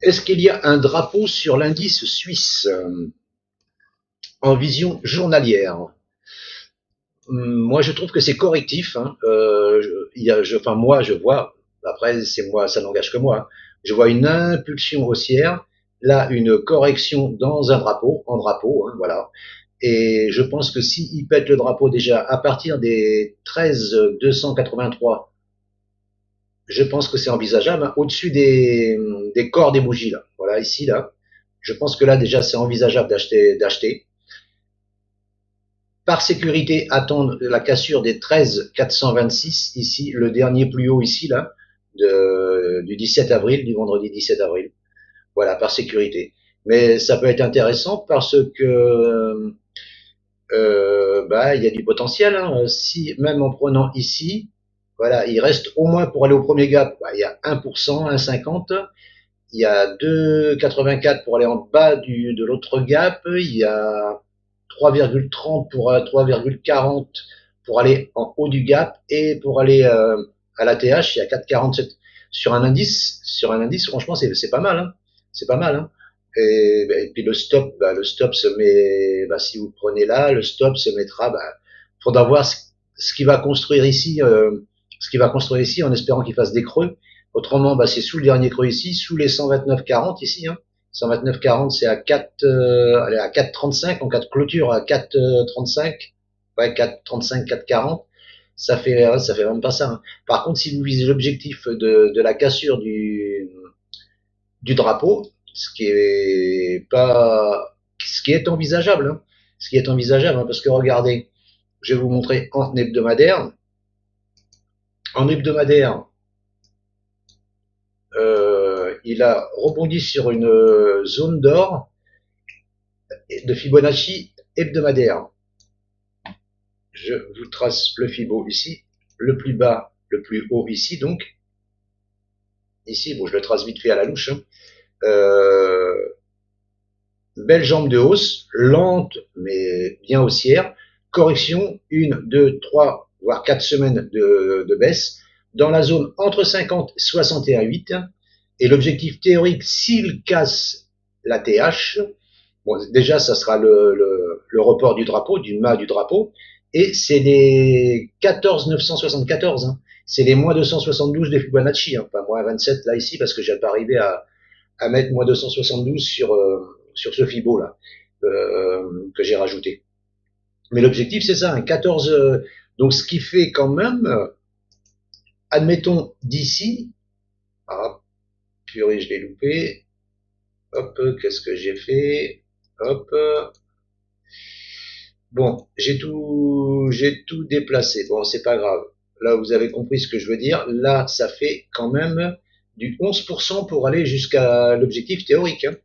Est-ce qu'il y a un drapeau sur l'indice suisse en vision journalière? Moi, je trouve que c'est correctif. Hein. Enfin, moi, je vois. Après, c'est moi, ça n'engage que moi. Hein. Je vois une impulsion haussière, là, une correction dans un drapeau, en drapeau, hein, voilà. Et je pense que s'il pète le drapeau déjà à partir des 13 283, je pense que c'est envisageable. Hein, au-dessus des corps des bougies, là. Voilà, ici, là. Je pense que là, déjà, c'est envisageable d'acheter. Par sécurité, attendre la cassure des 13 426, ici, le dernier plus haut ici, là, du 17 avril, du vendredi 17 avril. Voilà, par sécurité. Mais ça peut être intéressant parce que il y a du potentiel. Hein. Si même en prenant ici, voilà, il reste au moins pour aller au premier gap, il y a 1%, 1,50. Il y a 2,84 pour aller en bas de l'autre gap. Il y a 3,30 pour 3,40 pour aller en haut du gap et pour aller à la TH, il y a 4,47 sur un indice. Sur un indice, franchement, c'est pas mal. Hein. C'est pas mal. Hein. Et puis le stop se met, si vous prenez là, le stop se mettra. Faudra voir ce qu'il va construire ici, ce qu'il va construire ici, en espérant qu'il fasse des creux. Autrement, c'est sous le dernier creux ici, sous les 129,40 ici. Hein. 129,40, c'est à 4, à 4,35, en cas de clôture à 4,35, ouais, 4,35, 4,40, ça fait même pas ça. Hein. Par contre, si vous visez l'objectif de la cassure du drapeau, ce qui est envisageable, hein, ce qui est envisageable, hein, parce que regardez, je vais vous montrer en hebdomadaire. En hebdomadaire, il a rebondi sur une zone d'or de Fibonacci hebdomadaire. Je vous trace le Fibo ici, le plus bas, le plus haut ici, donc. Ici, bon, je le trace vite fait à la louche. Hein. Belle jambe de hausse, lente, mais bien haussière. Correction, 1, 2, 3, voire 4 semaines de baisse, dans la zone entre 50 et 61,8. Et l'objectif théorique, s'il casse la TH, bon, déjà, ça sera le report du drapeau, du mât du drapeau, et c'est les 14 974. Hein. C'est les moins 272 de Fibonacci, hein, pas moins 27 là ici, parce que j'ai pas arrivé à mettre moins 272 sur ce Fibo là que j'ai rajouté. Mais l'objectif c'est ça, hein, 14. Donc ce qui fait quand même, admettons d'ici, ah purée, je l'ai loupé. Hop, qu'est-ce que j'ai fait? Hop. Bon, j'ai tout déplacé. Bon, c'est pas grave. Là, vous avez compris ce que je veux dire. Là, ça fait quand même du 11% pour aller jusqu'à l'objectif théorique. Hein.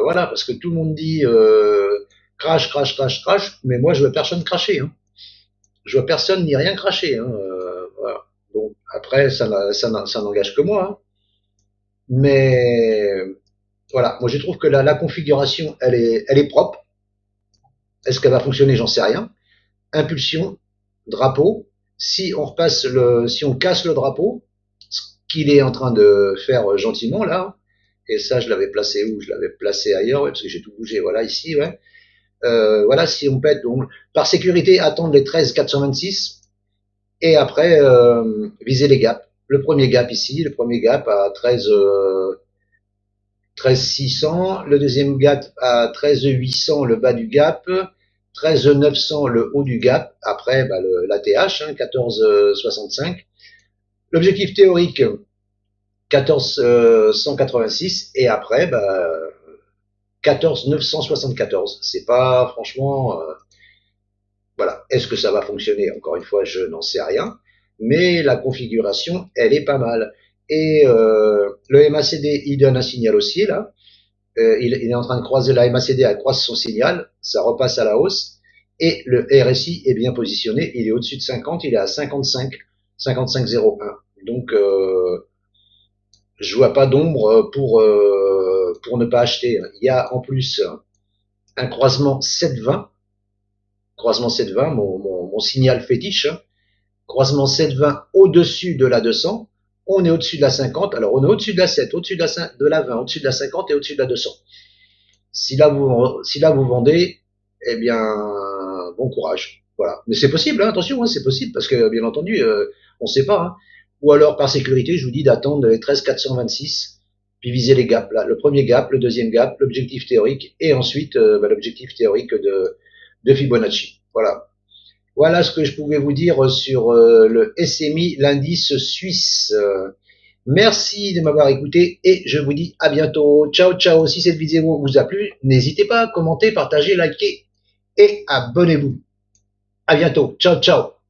Voilà, parce que tout le monde dit crash, crash, crash, crash, mais moi, je vois personne cracher. Hein. Je vois personne ni rien cracher. Hein. Voilà. Bon, après, ça n'engage que moi. Hein. Mais voilà, moi, je trouve que la configuration, elle est propre. Est-ce qu'elle va fonctionner? J'en sais rien. Impulsion, drapeau. Si on casse le drapeau, ce qu'il est en train de faire gentiment là, et ça je l'avais placé où? Je l'avais placé ailleurs, ouais, parce que j'ai tout bougé. Voilà ici, ouais. Voilà, si on pète, donc par sécurité, attendre les 13 426 et après viser les gaps. Le premier gap ici, le premier gap à 13 600, le deuxième gap à 13 800, le bas du gap, 13 900, le haut du gap, après l'ATH, hein, 14 65. L'objectif théorique, 14 186, et après 14 974. C'est pas franchement, voilà. Est-ce que ça va fonctionner? Encore une fois, je n'en sais rien, mais la configuration, elle est pas mal. Et le MACD, il donne un signal aussi là. Il est en train de croiser la MACD, elle croise son signal, ça repasse à la hausse, et le RSI est bien positionné, il est au-dessus de 50, il est à 55, 55,01. Donc, je vois pas d'ombre pour ne pas acheter. Il y a en plus un croisement 7,20, croisement 7,20, mon signal fétiche, croisement 7,20 au-dessus de la 200, on est au-dessus de la 50. Alors, on est au-dessus de la 7, au-dessus de la 20, au-dessus de la 50 et au-dessus de la 200. Si là vous vendez, eh bien, bon courage. Voilà. Mais c'est possible, hein, attention, hein, c'est possible, parce que, bien entendu, on ne sait pas. Hein. Ou alors, par sécurité, je vous dis d'attendre les 13 426, puis viser les gaps. Là. Le premier gap, le deuxième gap, l'objectif théorique, et ensuite l'objectif théorique de Fibonacci. Voilà. Voilà ce que je pouvais vous dire sur le SMI, l'indice suisse. Merci de m'avoir écouté et je vous dis à bientôt. Ciao, ciao. Si cette vidéo vous a plu, n'hésitez pas à commenter, partager, liker et abonnez-vous. À bientôt. Ciao, ciao.